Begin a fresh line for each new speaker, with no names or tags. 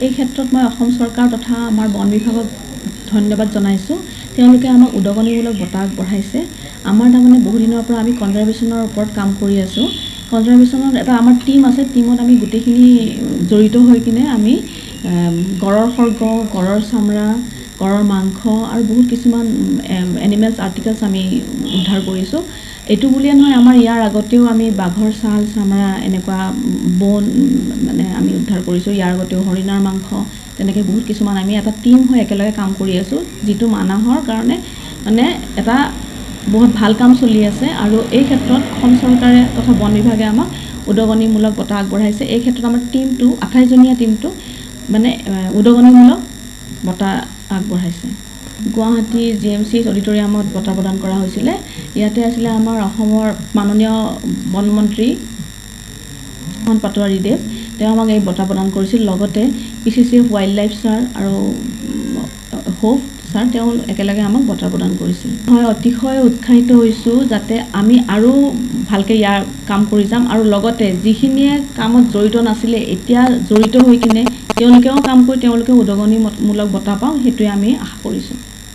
এই ক্ষেত্ৰত মই অসম চৰকাৰ তথা আমাৰ বন বিভাগক ধন্যবাদ জনাইছোঁ। তেওঁলোকে আমাক উদগনিমূলক বঁটা আগবঢ়াইছে। আমাৰ তাৰমানে বহুদিনৰ পৰা আমি কনজাৰভেশ্যনৰ ওপৰত কাম কৰি আছোঁ। কনজাৰভেশ্যনত এটা আমাৰ টিম আছে, টিমত আমি গোটেইখিনি জড়িত হৈ কিনে আমি গড়ৰ সৰ্গ, গড়ৰ চামৰা, গড়ৰ মাংস আৰু বহুত কিছুমান এনিমেলছ আৰ্টিকেলছ আমি উদ্ধাৰ কৰিছোঁ। এইটো বুলিয়ে নহয়, আমাৰ ইয়াৰ আগতেও আমি বাঘৰ ছাল, চামৰা এনেকুৱা বন মানে আমি উদ্ধাৰ কৰিছোঁ। ইয়াৰ আগতেও হৰিণাৰ মাংস, তেনেকৈ বহুত কিছুমান আমি এটা টিম হৈ একেলগে কাম কৰি আছোঁ, যিটো মানুহৰ কাৰণে মানে এটা বহুত ভাল কাম চলি আছে। আৰু এই ক্ষেত্ৰত অসম চৰকাৰে তথা বন বিভাগে আমাক উদগনিমূলক বঁটা আগবঢ়াইছে। এই ক্ষেত্ৰত আমাৰ টিমটো 28জনীয়া টিমটো মানে উদগনিমূলক বঁটা আগবঢ়াইছে। গুৱাহাটী GMC অডিটৰিয়ামত বঁটা প্ৰদান কৰা হৈছিলে। ইয়াতে আছিলে আমাৰ অসমৰ মাননীয় বনমন্ত্ৰী পাটোৱাৰীদেৱ, তেওঁ আমাক এই বঁটা প্ৰদান কৰিছিল। লগতে PCCF ৱাইল্ড লাইফ ছাৰ আৰু হোপ ছাৰ, তেওঁ একেলগে আমাক বঁটা প্ৰদান কৰিছিল। মই অতিশয় উৎসাহিত হৈছোঁ যাতে আমি আৰু ভালকৈ ইয়াৰ কাম কৰি যাম, আৰু লগতে যিখিনিয়ে কামত জড়িত নাছিলে এতিয়া জড়িত হৈ কিনে তেওঁলোকেও কাম কৰি তেওঁলোকেও উদগনিমূলক বঁটা পাওঁ, সেইটোৱে আমি আশা কৰিছোঁ।